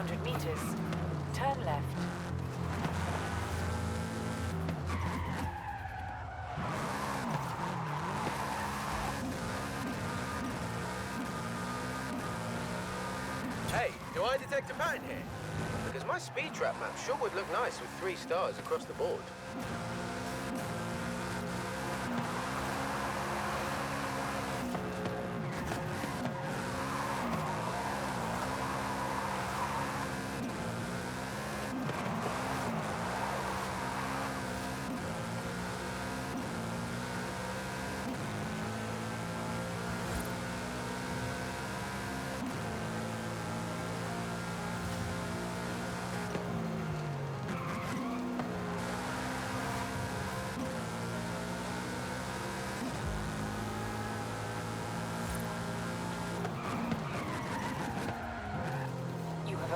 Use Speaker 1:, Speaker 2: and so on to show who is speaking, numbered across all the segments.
Speaker 1: 400 meters, turn left.
Speaker 2: Hey, do I detect a pattern here? Because my speed trap map sure would look nice with 3 stars across the board.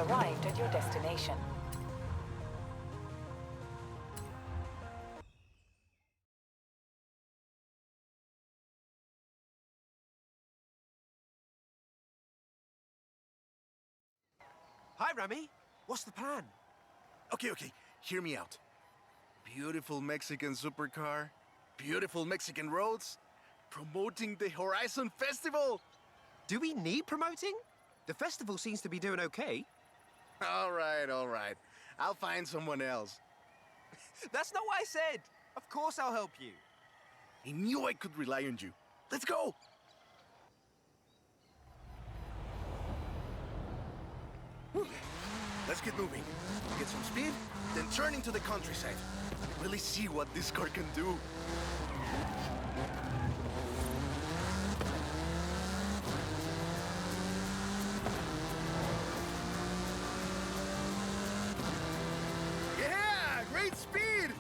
Speaker 1: Arrived at your destination.
Speaker 3: Hi, Rami. What's the plan?
Speaker 4: Okay, hear me out. Beautiful Mexican supercar, beautiful Mexican roads, promoting the Horizon Festival.
Speaker 3: Do we need promoting? The festival seems to be doing okay.
Speaker 4: All right. I'll find someone else.
Speaker 3: That's not what I said. Of course I'll help you.
Speaker 4: I knew I could rely on you. Let's go! Let's get moving. Get some speed, then turn into the countryside. Really see what this car can do. Yeah! Great speed!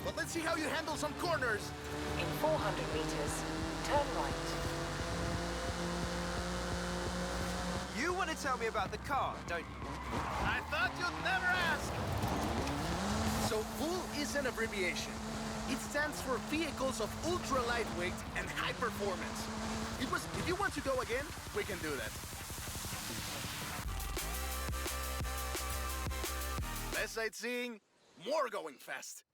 Speaker 4: But let's see how you handle some corners.
Speaker 1: In 400 meters, turn right.
Speaker 3: You want to tell me about the car, don't you?
Speaker 4: I thought you'd never ask! So VUL is an abbreviation. It stands for Vehicles of Ultra Lightweight and High Performance. If you want to go again, we can do that. Less sightseeing, more going fast.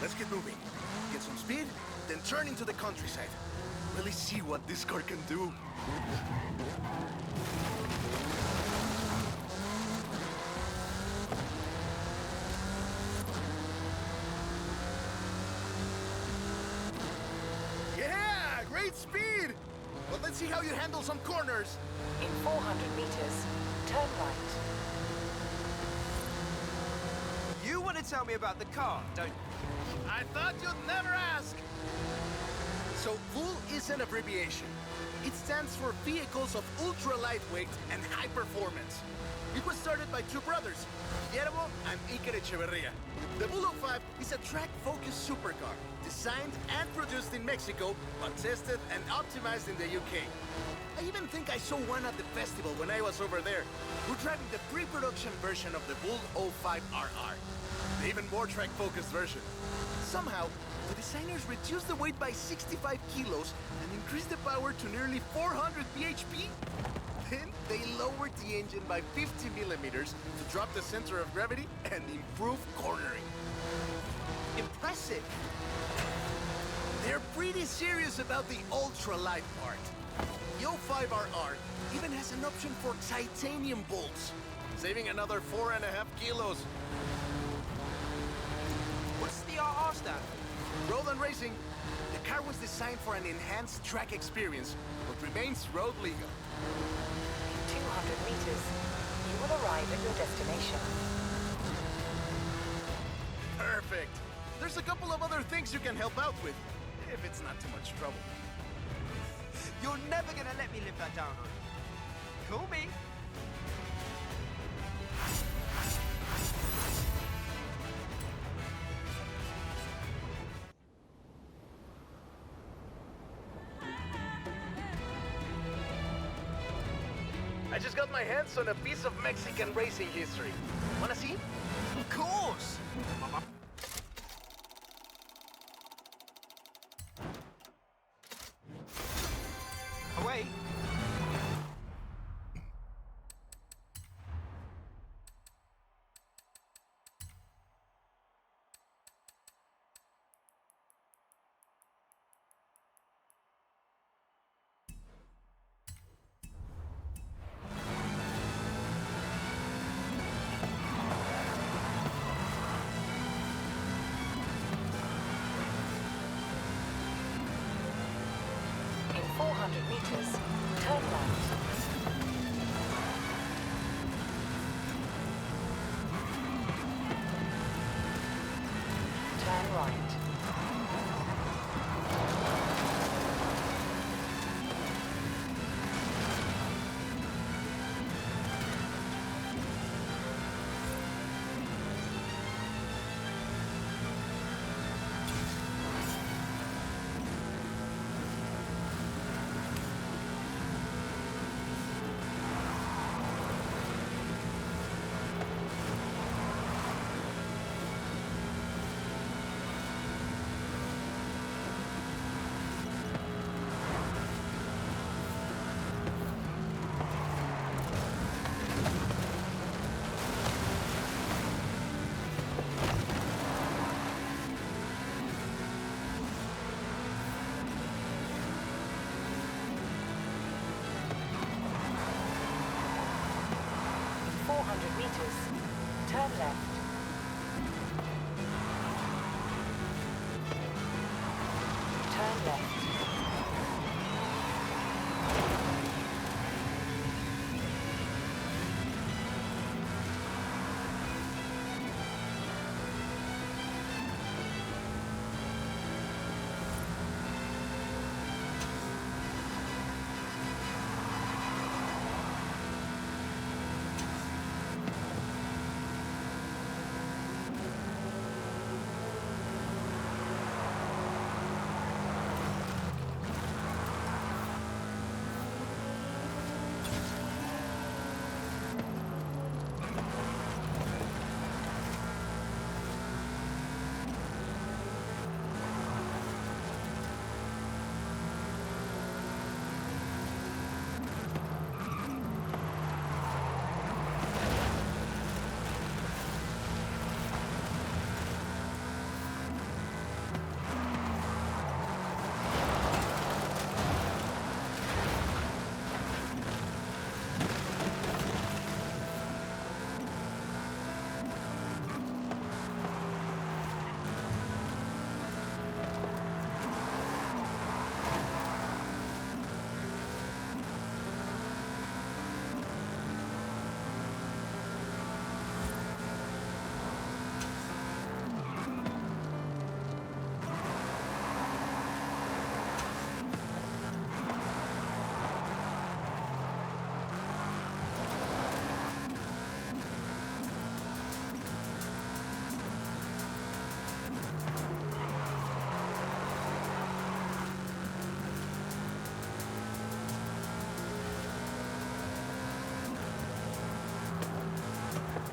Speaker 4: Let's get moving. Get some speed, then turn into the countryside. Really see what this car can do. Yeah! Great speed! But let's see how you handle some corners.
Speaker 1: In 400 meters, turn right.
Speaker 3: You want to tell me about the car, don't you?
Speaker 4: I thought you'd never ask! So VUL is an abbreviation. It stands for Vehicles of Ultra Lightweight and High Performance. It was started by 2 brothers, Guillermo and Iker Echeverria. The VUL 05 is a track-focused supercar, designed and produced in Mexico, but tested and optimized in the UK. I even think I saw one at the festival when I was over there. We're driving the pre-production version of the VUL 05RR, the even more track-focused version. Somehow, the designers reduced the weight by 65 kilos and increased the power to nearly 400 bhp. Then they lowered the engine by 50 millimeters to drop the center of gravity and improve cornering.
Speaker 3: Impressive.
Speaker 4: They're pretty serious about the ultra-light part. The 05RR even has an option for titanium bolts, saving another 4.5 kilos.
Speaker 3: What's the RR stand for?
Speaker 4: Road and racing. The car was designed for an enhanced track experience, but remains road legal.
Speaker 1: In 200 meters, you will arrive at your destination.
Speaker 4: Perfect. There's a couple of other things you can help out with, if it's not too much trouble.
Speaker 3: You're never gonna let me live that down, are you? Call me.
Speaker 4: I just got my hands on a piece of Mexican racing history. Wanna see?
Speaker 3: Of course. Oh, wait.
Speaker 1: Turn left. Turn left.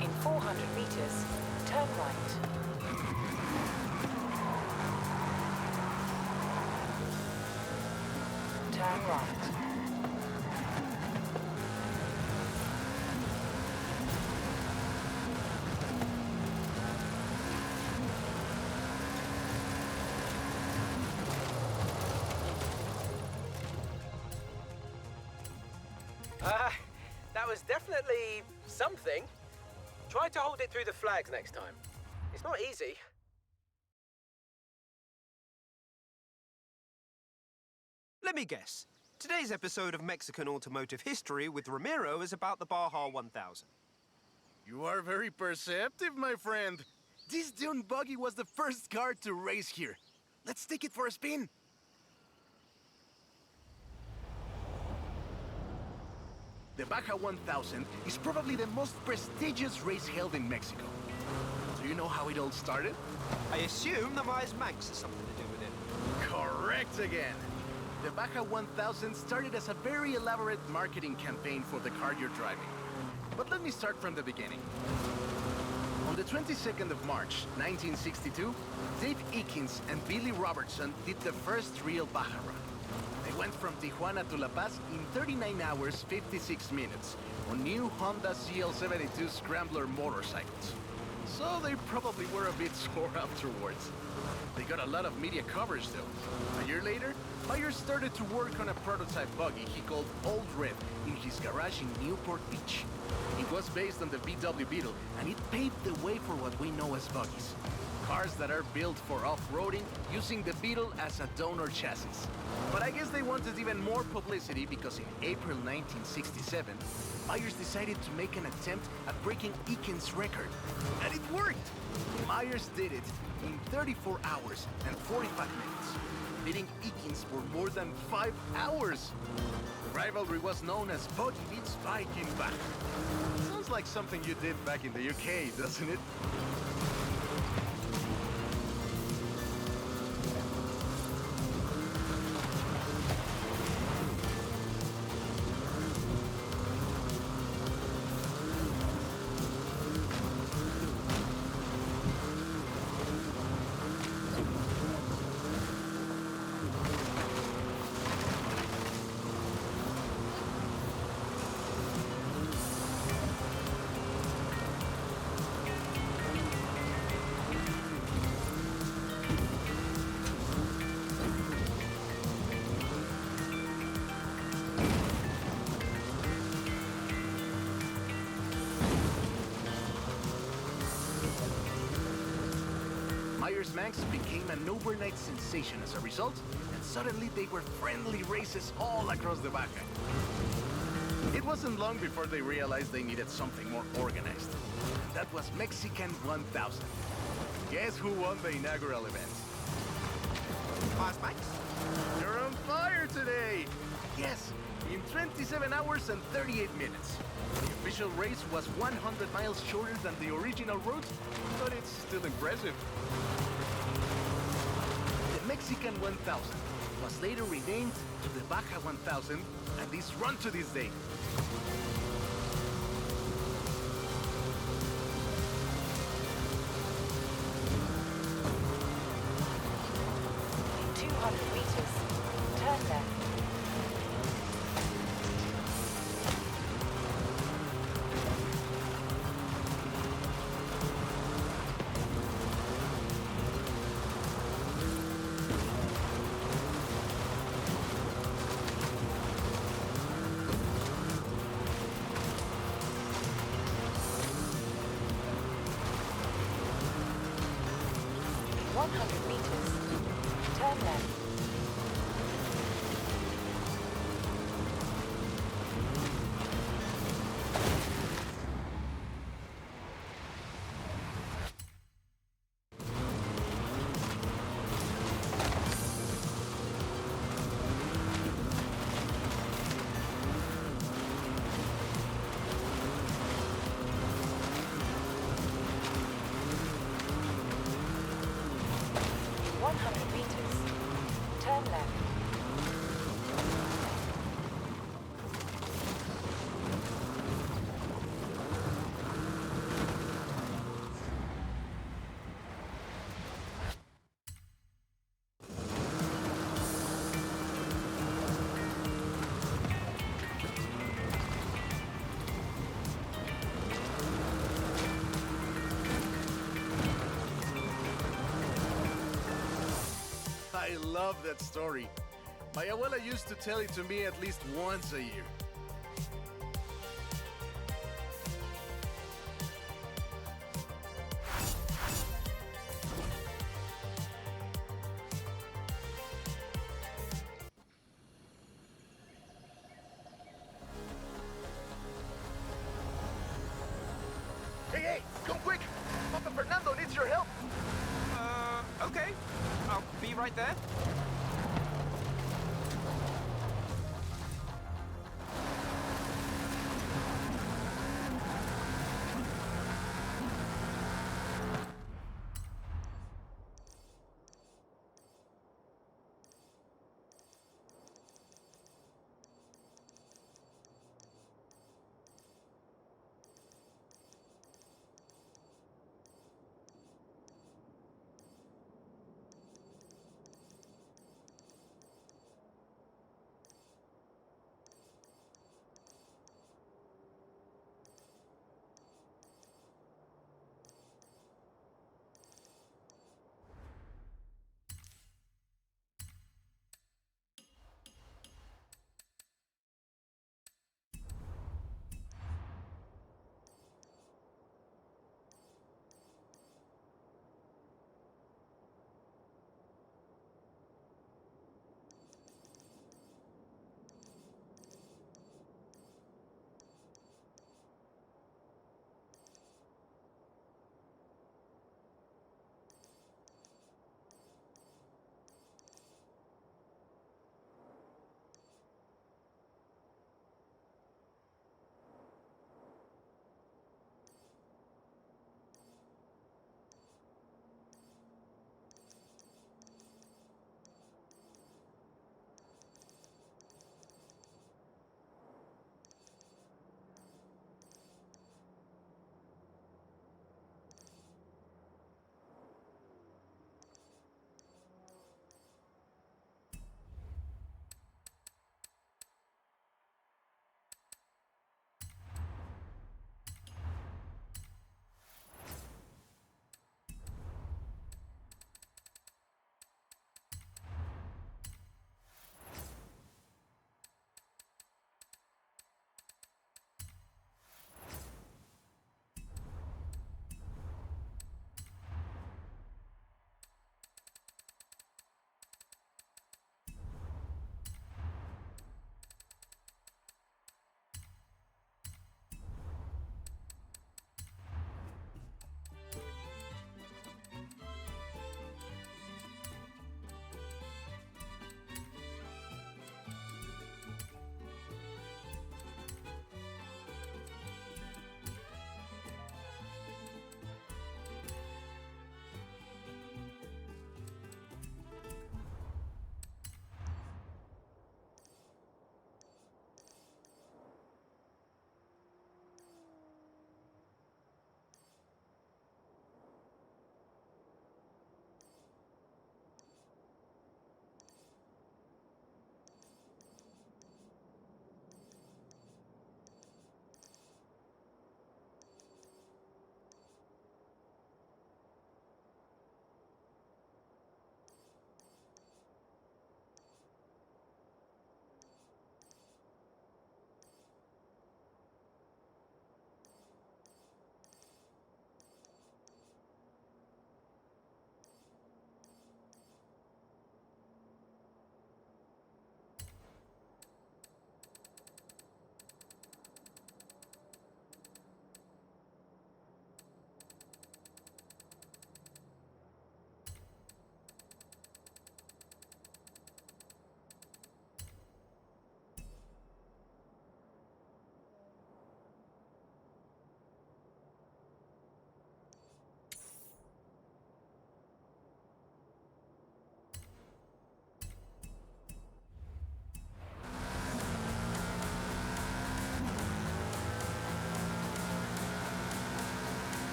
Speaker 1: In 400 meters, turn right. Turn right.
Speaker 2: That was definitely something. Try to hold it through the flags next time. It's not easy.
Speaker 3: Let me guess. Today's episode of Mexican Automotive History with Ramiro is about the Baja 1000.
Speaker 4: You are very perceptive, my friend. This dune buggy was the first car to race here. Let's take it for a spin. The Baja 1000 is probably the most prestigious race held in Mexico. Do you know how it all started?
Speaker 3: I assume the Myers Manx has something to do with it.
Speaker 4: Correct again. The Baja 1000 started as a very elaborate marketing campaign for the car you're driving. But let me start from the beginning. On the 22nd of March, 1962, Dave Eakins and Billy Robertson did the first real Baja run. They went from Tijuana to La Paz in 39 hours, 56 minutes on new Honda CL72 Scrambler motorcycles. So they probably were a bit sore afterwards. They got a lot of media coverage though. A year later, Myers started to work on a prototype buggy he called Old Red in his garage in Newport Beach. It was based on the VW Beetle, and it paved the way for what we know as buggies. Cars that are built for off-roading using the Beetle as a donor chassis. But I guess they wanted even more publicity because in April 1967, Myers decided to make an attempt at breaking Eakins' record. And it worked! Myers did it in 34 hours and 45 minutes, beating Eakins for more than 5 hours. The rivalry was known as Buggy beats Bike in Baja. Sounds like something you did back in the UK, doesn't it? Tires Max became an overnight sensation as a result, and suddenly they were friendly races all across the Baja. It wasn't long before they realized they needed something more organized. That was Mexican 1000. Guess who won the inaugural event?
Speaker 3: Tires Max?
Speaker 4: You're on fire today! Yes, in 27 hours and 38 minutes. The official race was 100 miles shorter than the original route, but it's still impressive. The Mexican 1000 was later renamed to the Baja 1000 and is run to this day.
Speaker 1: In 200 meters, turn left. In 100 meters, turn left. In 100 meters, turn left.
Speaker 4: I love that story. My abuela used to tell it to me at least once a year. Hey, come quick! Papa Fernando needs your help!
Speaker 3: Okay. I'll be right there.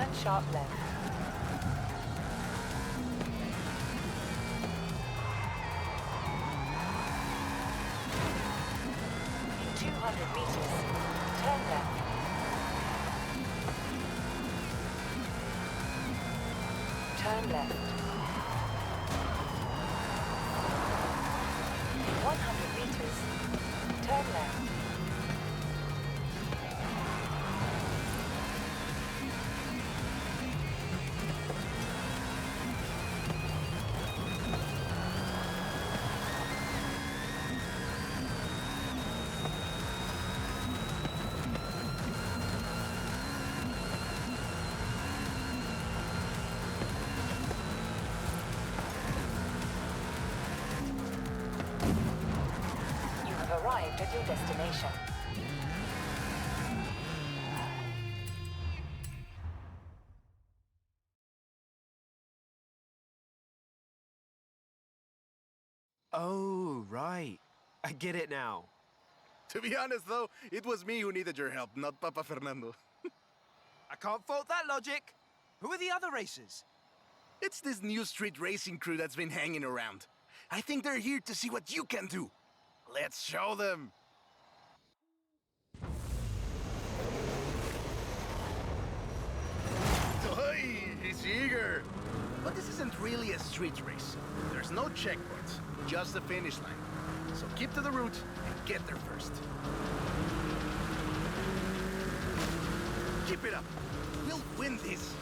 Speaker 1: and sharp left. In 200 meters, turn left. Turn left. In 100 meters, turn left. You have arrived at your destination.
Speaker 3: Oh, right. I get it now.
Speaker 4: To be honest, though, it was me who needed your help, not Papa Fernando.
Speaker 3: I can't fault that logic. Who are the other racers?
Speaker 4: It's this new street racing crew that's been hanging around. I think they're here to see what you can do. Let's show them. Oi, he's eager. But this isn't really a street race. There's no checkpoints, just the finish line. So keep to the route and get there first. Keep it up. We'll win this.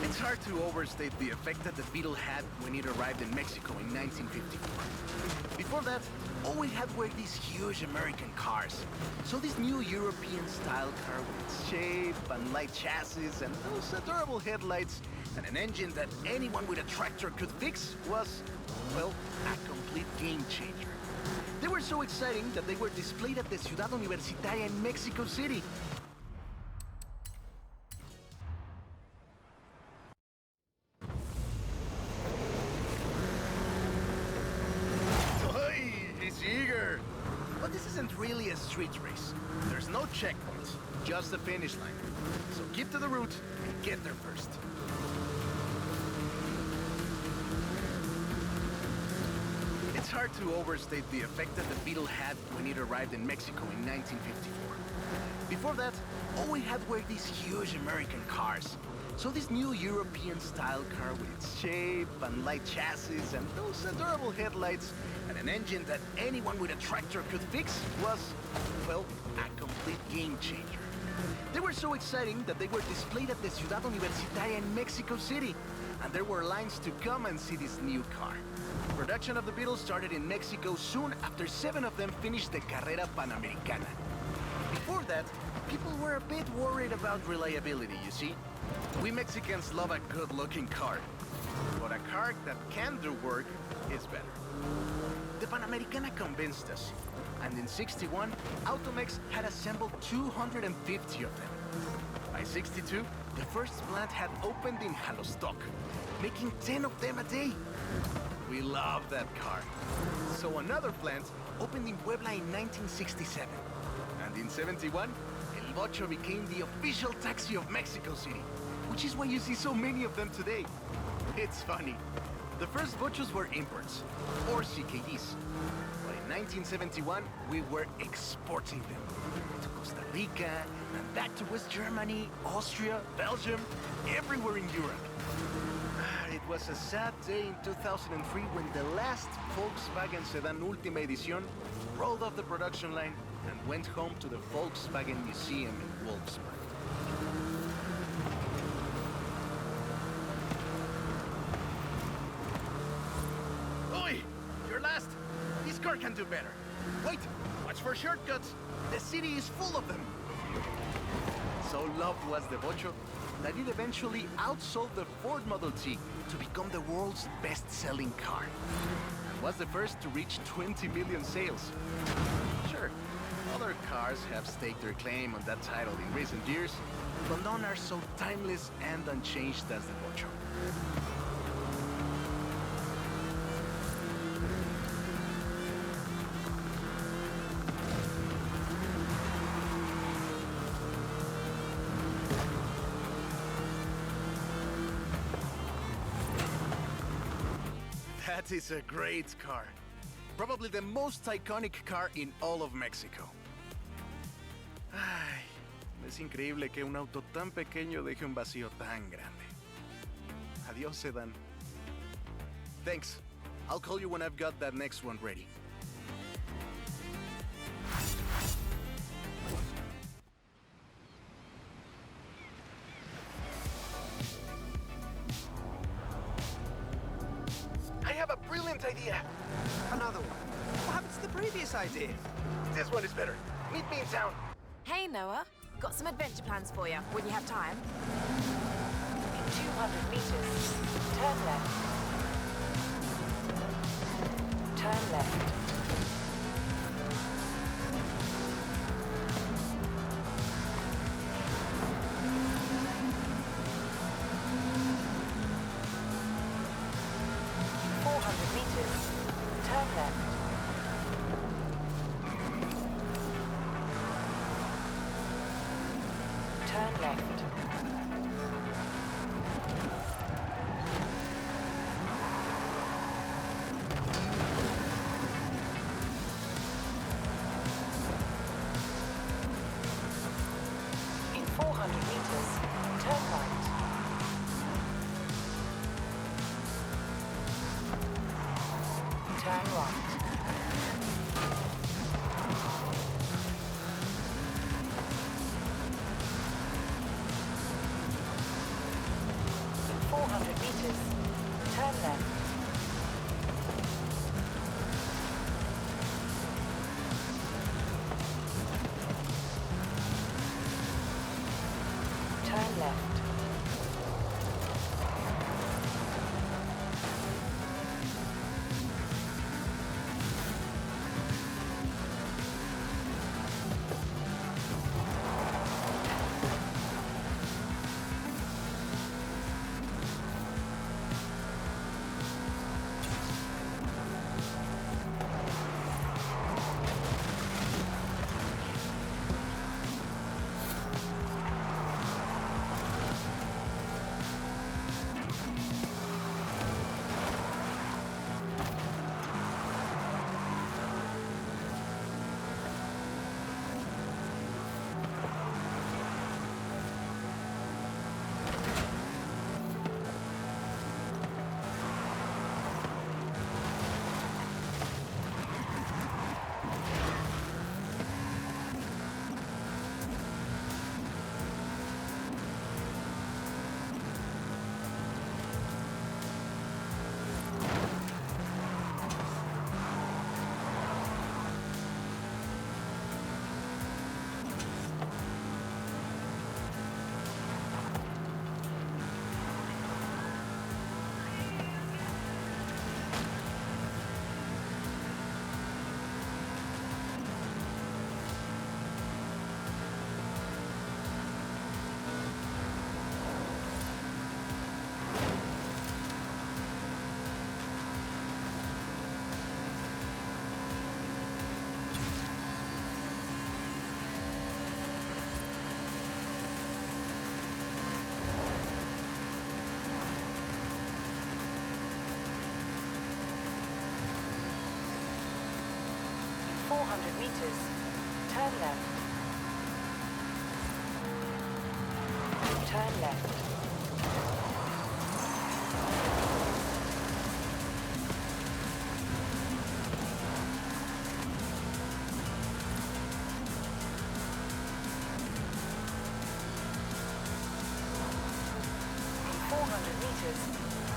Speaker 4: It's hard to overstate the effect that the Beetle had when it arrived in Mexico in 1954. Before that, all we had were these huge American cars. So this new European-style car with its shape and light chassis and those adorable headlights and an engine that anyone with a tractor could fix was, well, a complete game changer. They were so exciting that they were displayed at the Ciudad Universitaria in Mexico City. Oi, he's eager. But this isn't really a street race. There's no checkpoints, just the finish line. So keep to the route and get there first. It's hard to overstate the effect that the Beetle had when it arrived in Mexico in 1954. Before that, all we had were these huge American cars. So this new European-style car with its shape and light chassis and those adorable headlights and an engine that anyone with a tractor could fix was, well, a complete game changer. They were so exciting that they were displayed at the Ciudad Universitaria in Mexico City, and there were lines to come and see this new car. Production of the Beetle started in Mexico soon after 7 of them finished the Carrera Panamericana. Before that, people were a bit worried about reliability, you see. We Mexicans love a good-looking car, but a car that can do work is better. The Panamericana convinced us, and in '61, Automex had assembled 250 of them. By '62, the first plant had opened in Jalostoc, making 10 of them a day. We love that car. So another plant opened in Puebla in 1967. And in '71, El Bocho became the official taxi of Mexico City, which is why you see so many of them today. It's funny. The first Bochos were imports, or CKDs. But in 1971, we were exporting them to Costa Rica, and back to West Germany, Austria, Belgium, everywhere in Europe. It was a sad day in 2003 when the last Volkswagen Sedan Ultima Edición rolled off the production line and went home to the Volkswagen Museum in Wolfsburg. Oi! You're last! This car can do better. Wait! Watch for shortcuts! The city is full of them! So loved was the Bocho that it eventually outsold the Ford Model T to become the world's best-selling car. And was the first to reach 20 million sales. Sure, other cars have staked their claim on that title in recent years, but none are so timeless and unchanged as the Bocho. That is a great car. Probably the most iconic car in all of Mexico. Ay, es increíble que un auto tan pequeño deje un vacío tan grande. Adiós, sedan. Thanks. I'll call you when I've got that next one ready. I have a brilliant idea.
Speaker 3: Another one. What happened to the previous idea?
Speaker 4: This one is better. Meet me in town.
Speaker 5: Hey, Noah. Got some adventure plans for you when you have time.
Speaker 1: In 200 meters, turn left. Turn left. Turn left. Turn left. In 400 meters, turn right. Turn right. In 400 meters, turn left. Turn left. In 400 meters, turn left. Turn left. In 400 meters,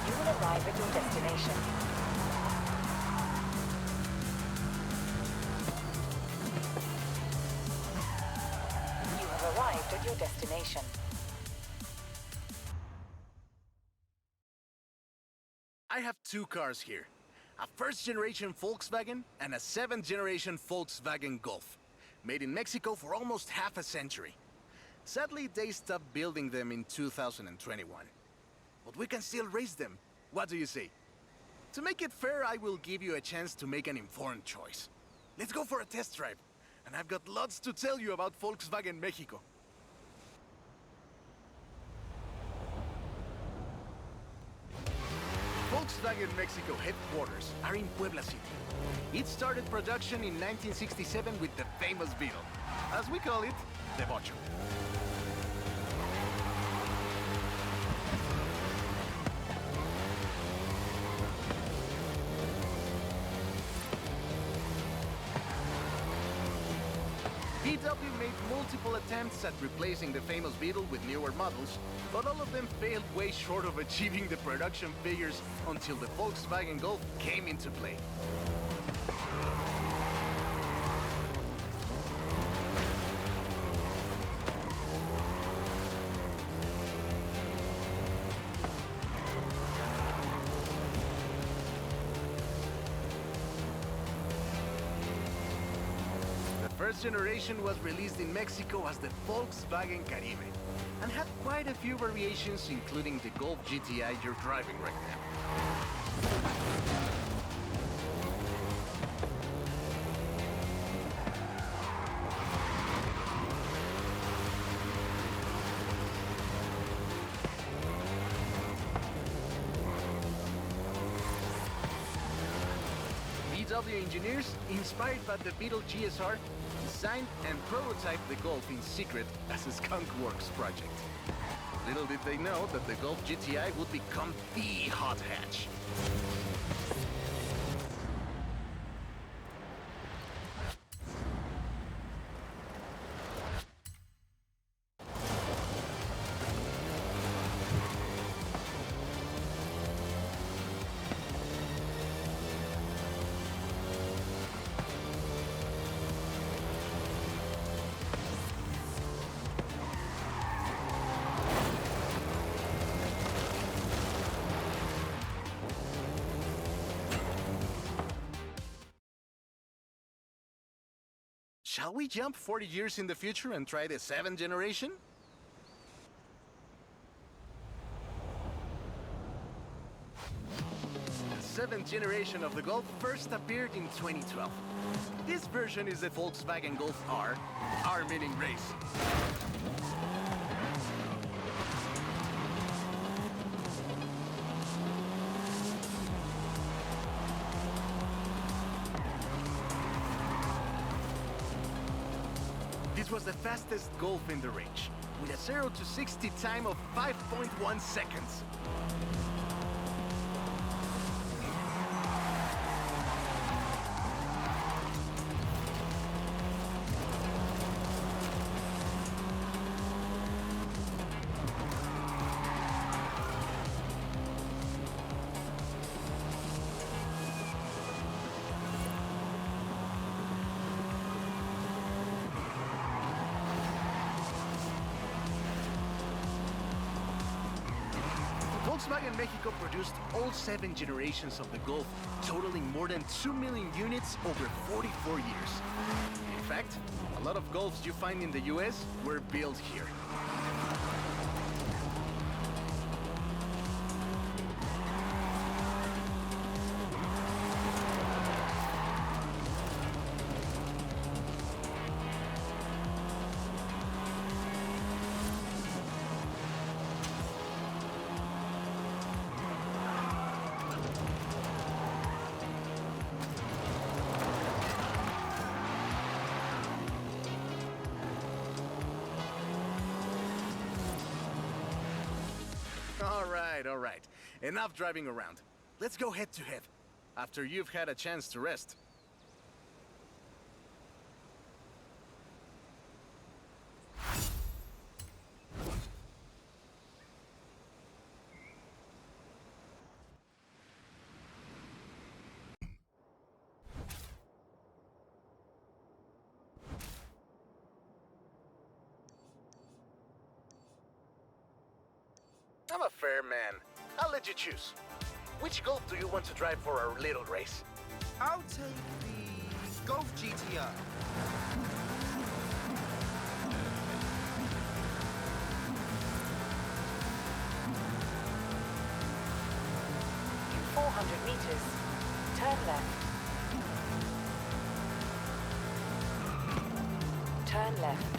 Speaker 1: you will arrive at your destination. You have arrived at your destination.
Speaker 4: I have two cars here. A first-generation Volkswagen and a seventh-generation Volkswagen Golf. Made in Mexico for almost half a century. Sadly, they stopped building them in 2021. But we can still race them. What do you say? To make it fair, I will give you a chance to make an informed choice. Let's go for a test drive. And I've got lots to tell you about Volkswagen Mexico. Volkswagen Mexico headquarters are in Puebla City. It started production in 1967 with the famous Beetle. As we call it, the Bocho. VW made multiple attempts at replacing the famous Beetle with newer models, but all of them failed way short of achieving the production figures until the Volkswagen Golf came into play. The first generation was released in Mexico as the Volkswagen Caribe and had quite a few variations, including the Golf GTI you're driving right now. VW engineers, inspired by the Beetle GSR, designed and prototyped the Golf in secret as a Skunk Works project. Little did they know that the Golf GTI would become the hot hatch. Shall we jump 40 years in the future and try the 7th generation? The 7th generation of the Golf first appeared in 2012. This version is the Volkswagen Golf R, R meaning race. This was the fastest Golf in the range, with a 0 to 60 time of 5.1 seconds. Volkswagen Mexico produced all 7 generations of the Golf, totaling more than 2 million units over 44 years. In fact, a lot of Golfs you find in the US were built here. All right. Enough driving around. Let's go head to head, after you've had a chance to rest. I'm a fair man. I'll let you choose. Which Golf do you want to drive for our little race?
Speaker 3: I'll take the Golf GTI.
Speaker 1: In 400 meters, turn left. Turn left.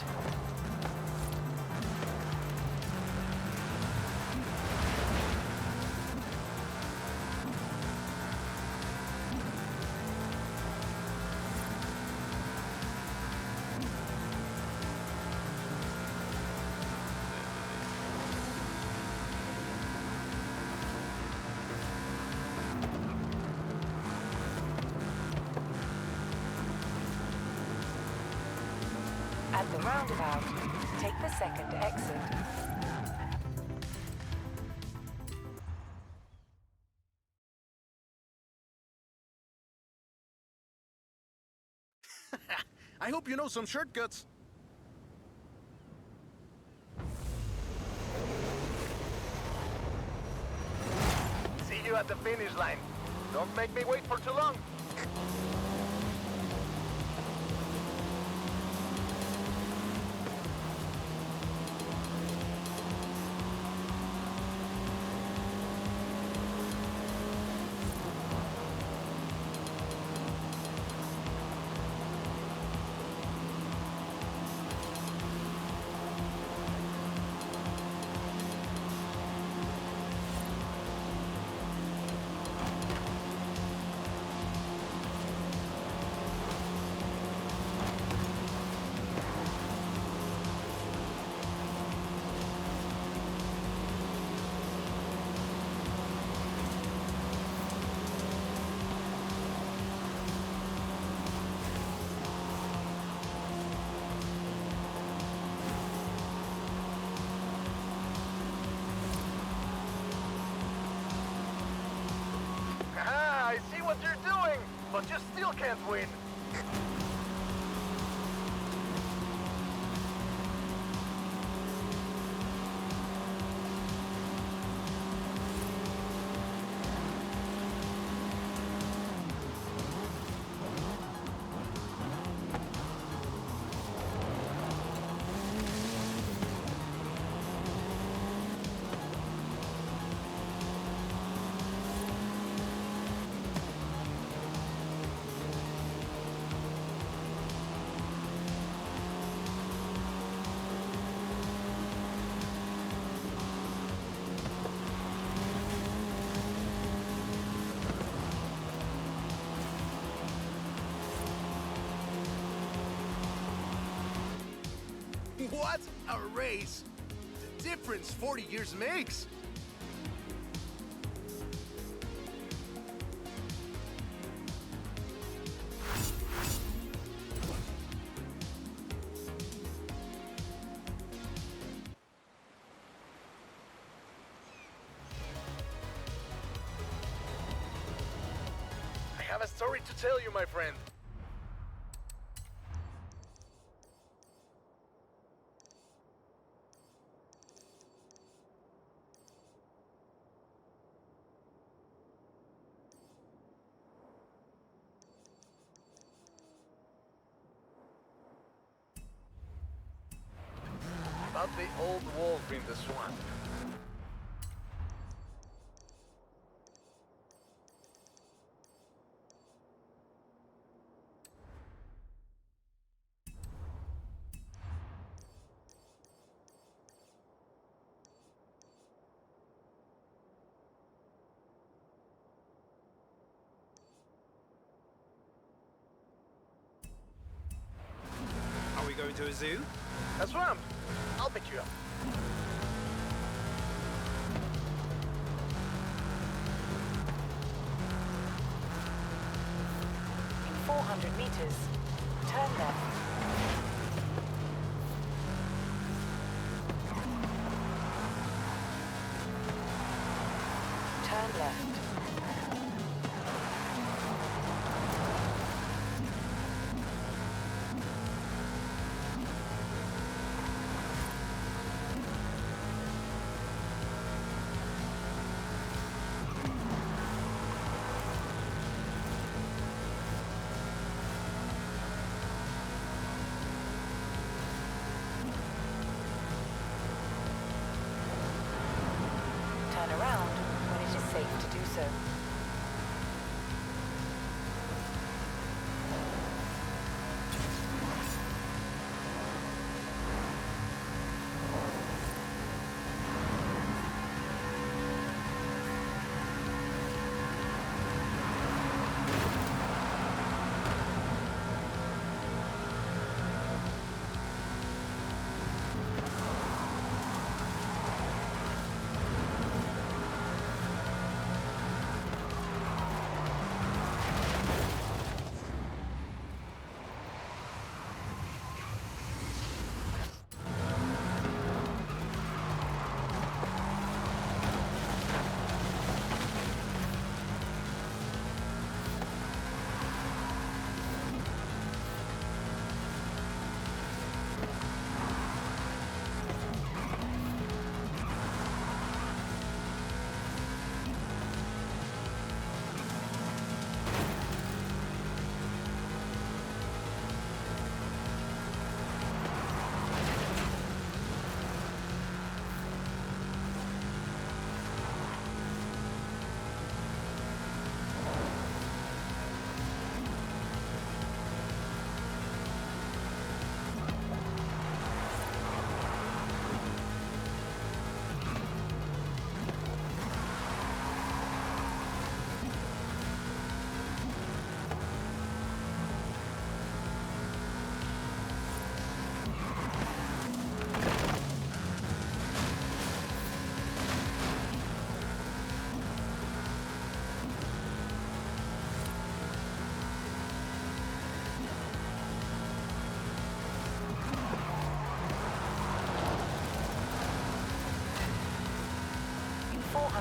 Speaker 1: roundabout. Take the second exit.
Speaker 4: I hope you know some shortcuts. See you at the finish line. Don't make me wait for too long. I see what you're doing, but you still can't win. What a race! The difference 40 years makes! I have a story to tell you, my friend. About the old wolf in the swamp.
Speaker 3: Are we going to a zoo?
Speaker 4: A swamp! I'll pick you up.
Speaker 1: In 400 meters, turn left. Turn left. Turn around when it is safe to do so.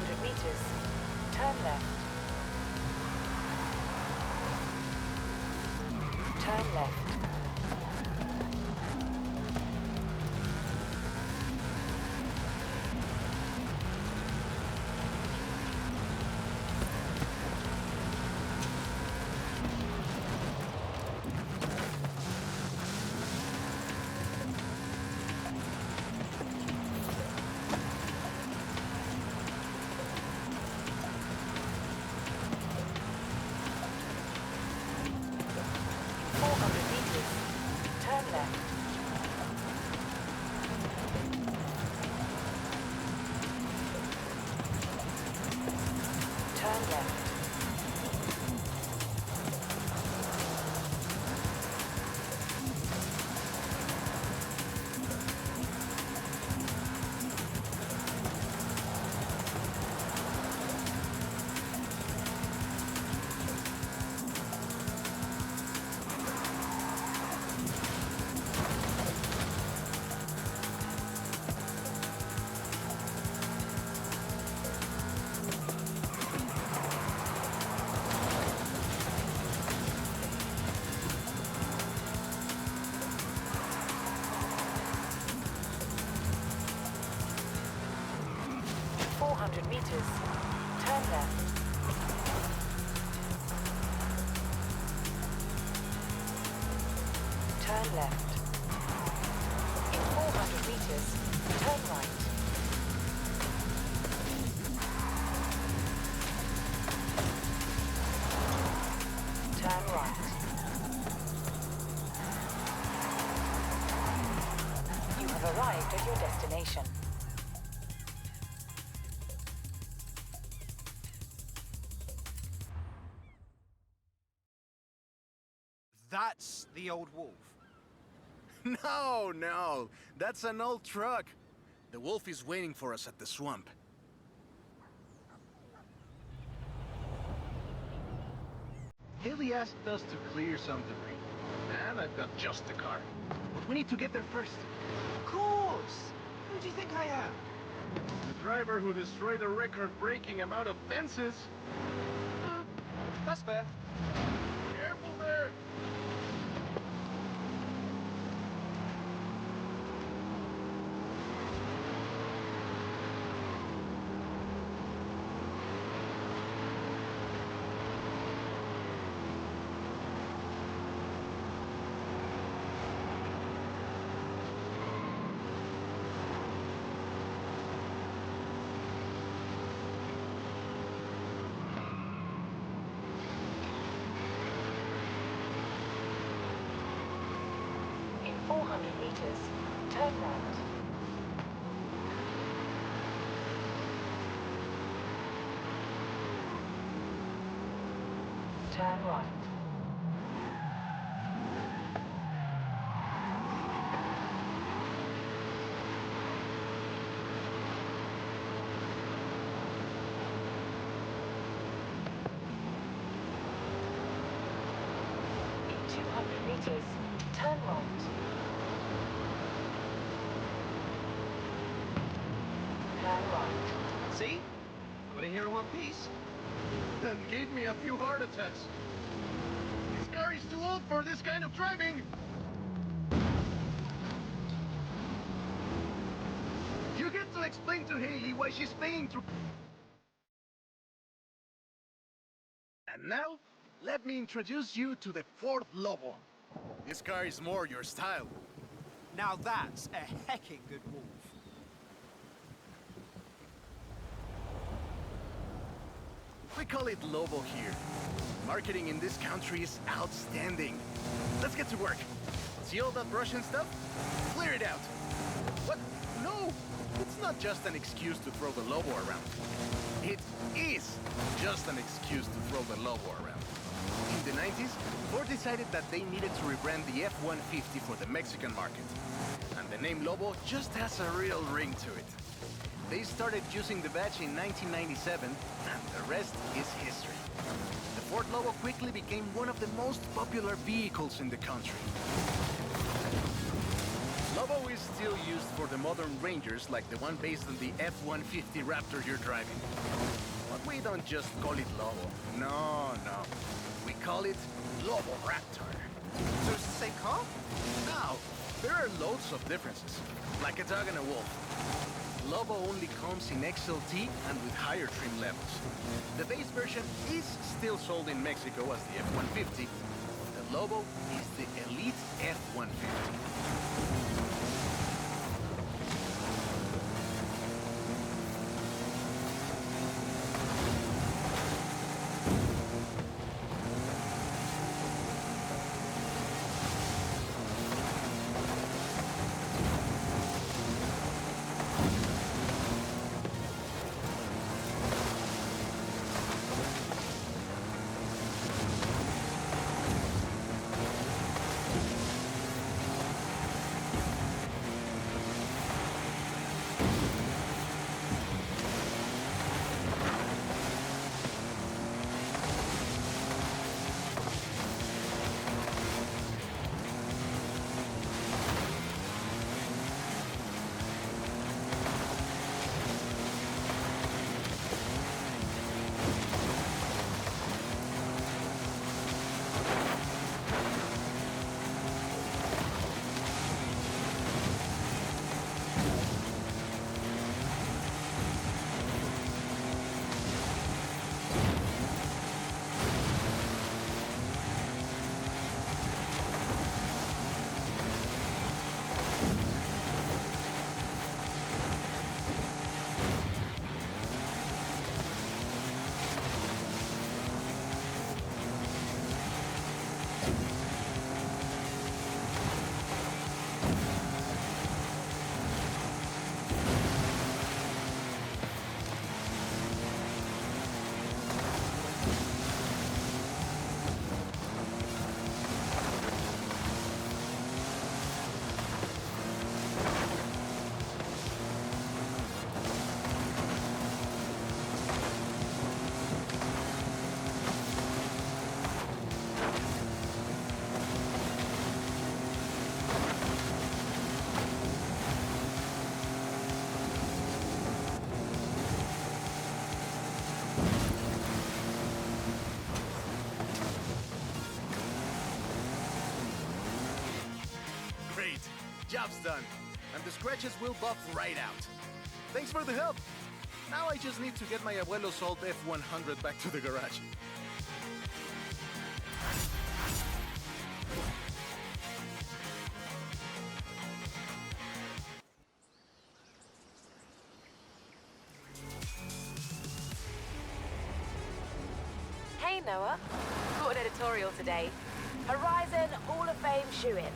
Speaker 1: 200 meters, turn left. Turn left. Meters. Turn left. Turn left. In 400 meters, turn right. Turn right. You have arrived at your destination.
Speaker 3: That's the old wolf.
Speaker 4: No, that's an old truck. The wolf is waiting for us at the swamp.
Speaker 6: Haley asked us to clear some debris, and I've got just the car. But we need to get there first.
Speaker 3: Of course! Who do you think I am?
Speaker 6: The driver who destroyed a record-breaking amount of fences.
Speaker 3: That's fair.
Speaker 6: Careful there!
Speaker 1: In 400 meters, turn right. Turn right. In 200 meters, turn right. Turn right.
Speaker 3: See? Got it here in one piece.
Speaker 6: That gave me a few heart attacks. This car is too old for this kind of driving. You get to explain to Haley why she's paying through. And now, let me introduce you to the Ford Lobo.
Speaker 4: This car is more your style.
Speaker 3: Now that's a hecking good wolf.
Speaker 4: We call it Lobo here. Marketing in this country is outstanding. Let's get to work. See all that Russian stuff? Clear it out. What? No! It's not just an excuse to throw the Lobo around. It is just an excuse to throw the Lobo around. In the 90s, Ford decided that they needed to rebrand the F-150 for the Mexican market. And the name Lobo just has a real ring to it. They started using the badge in 1997, and the rest is history. The Ford Lobo quickly became one of the most popular vehicles in the country. Lobo is still used for the modern Rangers like the one based on the F-150 Raptor you're driving. But we don't just call it Lobo. No. We call it Lobo Raptor.
Speaker 3: So it's the same car?
Speaker 4: Now, there are loads of differences, like a dog and a wolf. Lobo only comes in XLT and with higher trim levels. The base version is still sold in Mexico as the F-150. The Lobo is the Elite F-150. Great. Job's done. And the scratches will buff right out. Thanks for the help. Now I just need to get my abuelo's old F-100 back to the garage.
Speaker 5: Hey, Noah. Got an editorial today. Horizon Hall of Fame shoe-in.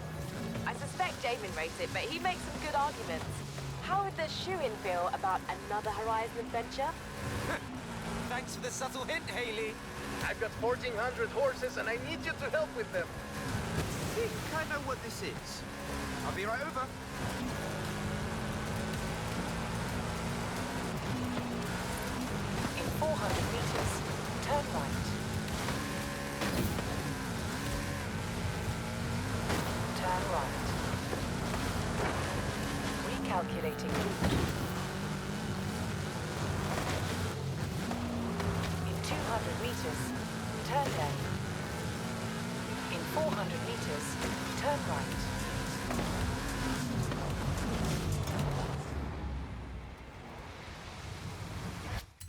Speaker 5: I suspect Jamin raced it, but he makes some good arguments. How would the shoe-in feel about another Horizon adventure?
Speaker 3: Thanks for the subtle hint, Haley.
Speaker 4: I've got 1,400 horses and I need you to help with them.
Speaker 3: I think I know what this is. I'll be right over.
Speaker 1: In 400 meters, turn right. Turn right. Recalculating route. In 200 meters, turn left. In 400 meters, turn right.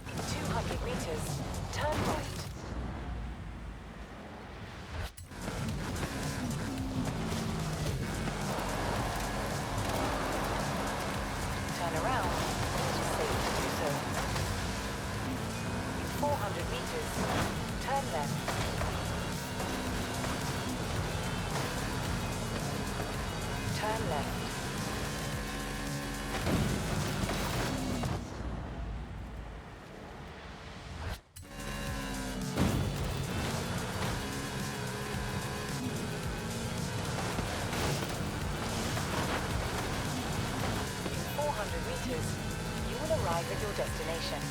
Speaker 1: In 200 meters, turn right. Turn around, it is safe to do so. In 400 meters, turn left. Turn left. In 400 meters, you will arrive at your destination.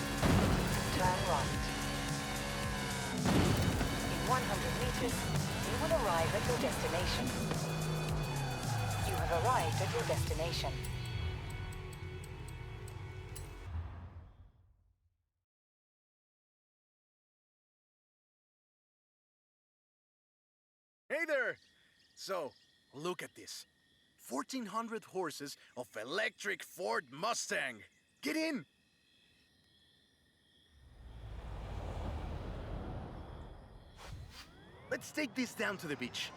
Speaker 1: Turn right. In 100 meters, you will arrive at your destination. You have have arrived at your destination.
Speaker 4: Hey there! So, look at this. 1,400 horses of electric Ford Mustang. Get in! Let's take this down to the beach.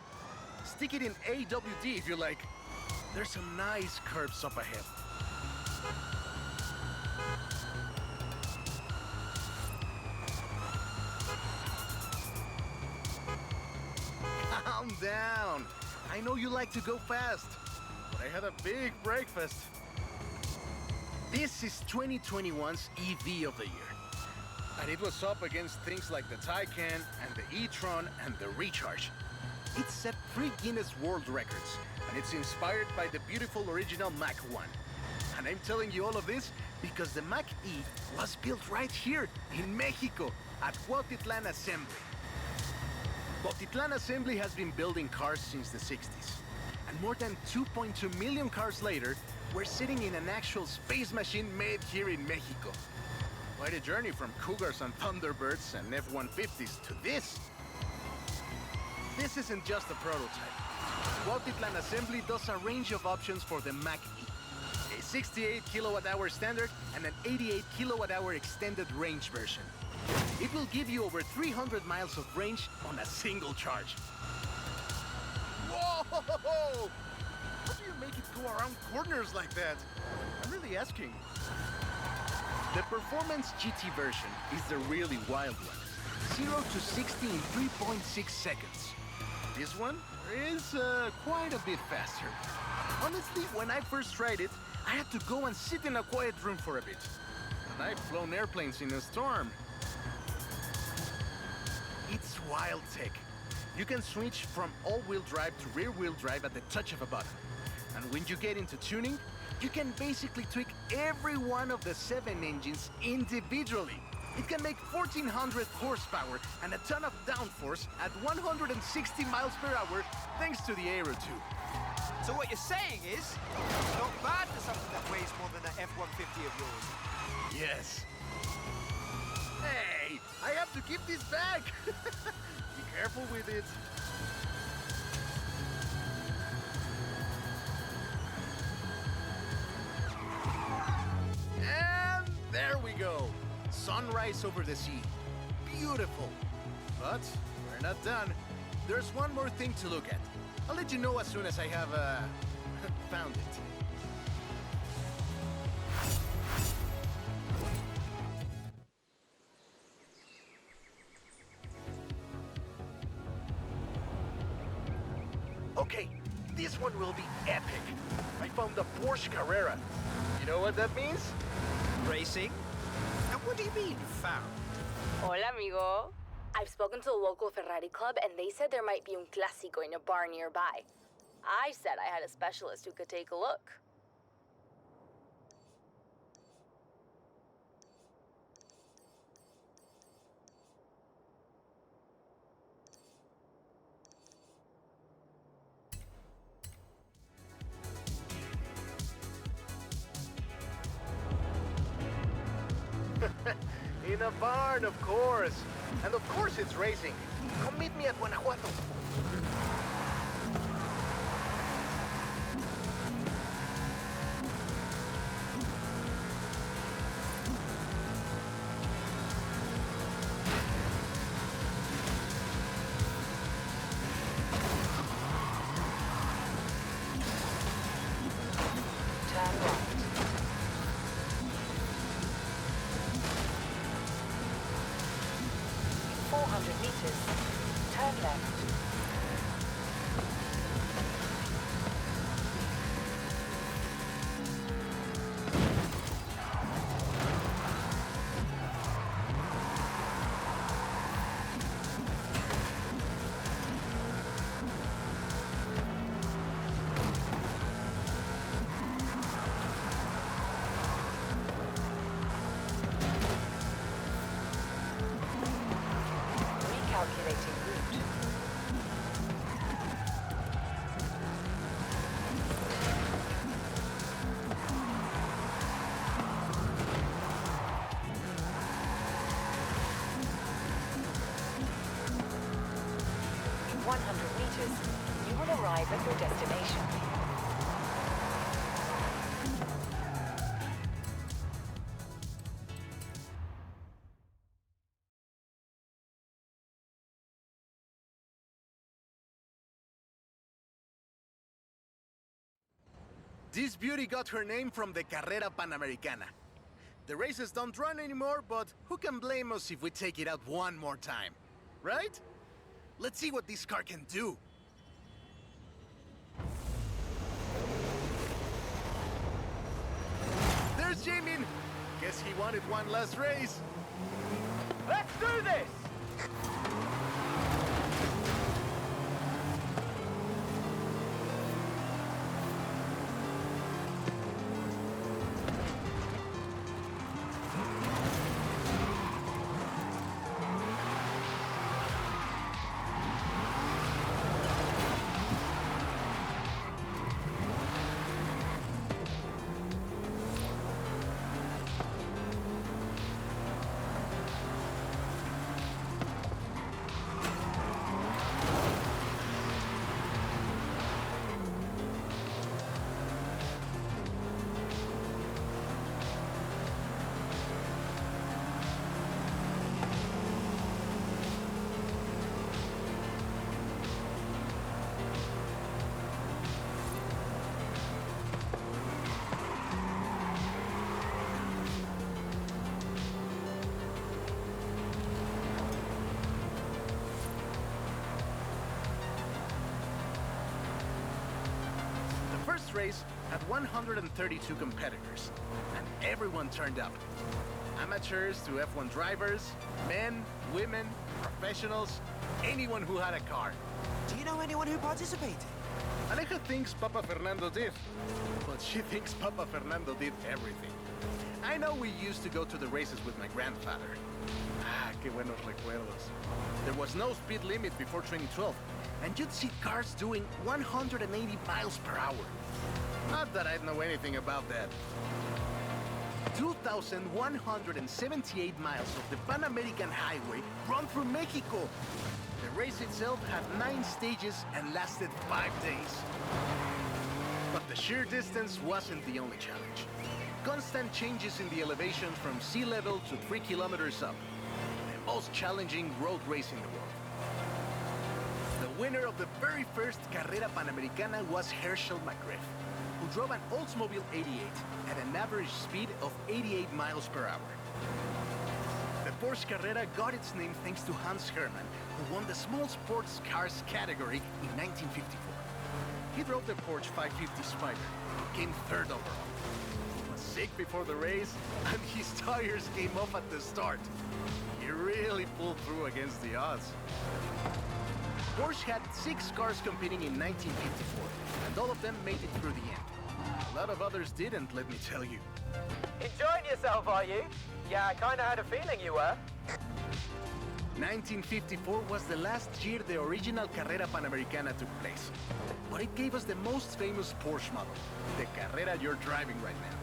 Speaker 4: Stick it in AWD if you like. There's some nice curves up ahead. Calm down. I know you like to go fast, but I had a big breakfast. This is 2021's EV of the year. And it was up against things like the Taycan and the e-tron and the Recharge. It set 3 Guinness World Records, and it's inspired by the beautiful original Mach 1. And I'm telling you all of this because the Mach E was built right here in Mexico at Cuautitlan Assembly. Cuautitlan Assembly has been building cars since the 60s. And more than 2.2 million cars later, we're sitting in an actual space machine made here in Mexico. Quite a journey from Cougars and Thunderbirds and F-150s to this. This isn't just a prototype. Cuautitlan Assembly does a range of options for the Mach E. A 68 kilowatt-hour standard and an 88 kilowatt-hour extended range version. It will give you over 300 miles of range on a single charge. Whoa! How do you make it go around corners like that? I'm really asking. The Performance GT version is the really wild one. 0 to 60 in 3.6 seconds. This one is quite a bit faster. Honestly, when I first tried it, I had to go and sit in a quiet room for a bit. And I've flown airplanes in a storm. It's wild tech. You can switch from all-wheel drive to rear-wheel drive at the touch of a button. And when you get into tuning, you can basically tweak every one of the 7 engines individually. It can make 1,400 horsepower and a ton of downforce at 160 miles per hour thanks to the Aero 2.
Speaker 3: So what you're saying is, not bad for something that weighs more than an F-150 of yours.
Speaker 4: Yes. Hey, I have to keep this back. Be careful with it. And there we go. Sunrise over the sea. Beautiful. But we're not done. There's one more thing to look at. I'll let you know as soon as I have, found it. Okay, this one will be epic. I found the Porsche Carrera. You know what that means?
Speaker 3: Racing? And what do you mean, found?
Speaker 5: Hola, amigo. I've spoken to the local Ferrari club, and they said there might be un clásico in a bar nearby. I said I had a specialist who could take a look.
Speaker 4: In a barn, of course. And of course it's racing. Come meet me at Guanajuato.
Speaker 1: Turn right. 400 meters. Turn left. Recalculating route. meters. You will arrive at your destination.
Speaker 4: This beauty got her name from the Carrera Panamericana. The races don't run anymore, but who can blame us if we take it out one more time? Right? Let's see what this car can do. There's Jamin! Guess he wanted one last race.
Speaker 2: Let's do this!
Speaker 4: First race had 132 competitors, and everyone turned up. Amateurs to F1 drivers, men, women, professionals, anyone who had a car.
Speaker 3: Do you know anyone who participated?
Speaker 4: Aleja thinks Papa Fernando did, but she thinks Papa Fernando did everything. I know we used to go to the races with my grandfather. Ah, qué buenos recuerdos. There was no speed limit before 2012, and you'd see cars doing 180 miles per hour. Not that I'd know anything about that. 2,178 miles of the Pan American Highway run through Mexico. The race itself had 9 stages and lasted 5 days. But the sheer distance wasn't the only challenge. Constant changes in the elevation from sea level to 3 kilometers up. The most challenging road race in the world. The winner of the very first Carrera Panamericana was Herschel McGriff, who drove an Oldsmobile 88 at an average speed of 88 miles per hour. The Porsche Carrera got its name thanks to Hans Hermann, who won the small sports cars category in 1954. He drove the Porsche 550 Spider, came 3rd overall. He was sick before the race, and his tires came off at the start. He really pulled through against the odds. Porsche had 6 cars competing in 1954, and all of them made it through the end. A lot of others didn't, let me tell you.
Speaker 2: Enjoying yourself, are you? Yeah, I kinda had a feeling you were.
Speaker 4: 1954 was the last year the original Carrera Panamericana took place. But it gave us the most famous Porsche model, the Carrera you're driving right now.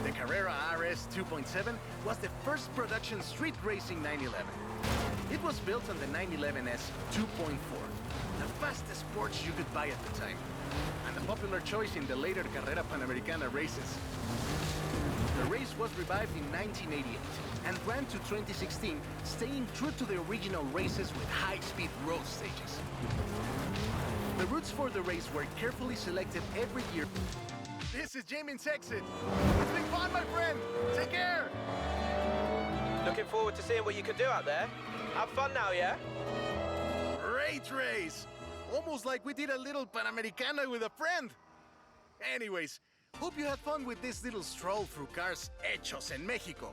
Speaker 4: The Carrera RS 2.7 was the first production street racing 911. It was built on the 911S 2.4, the fastest Porsche you could buy at the time, and a popular choice in the later Carrera Panamericana races. The race was revived in 1988 and ran to 2016, staying true to the original races with high-speed road stages. The routes for the race were carefully selected every year. This is Jamin's exit. It's been fun, my friend. Take care.
Speaker 2: Looking forward to seeing what you can do out there. Have fun now, yeah?
Speaker 4: Great race. Almost like we did a little Panamericana with a friend. Anyways, hope you had fun with this little stroll through cars hechos en Mexico.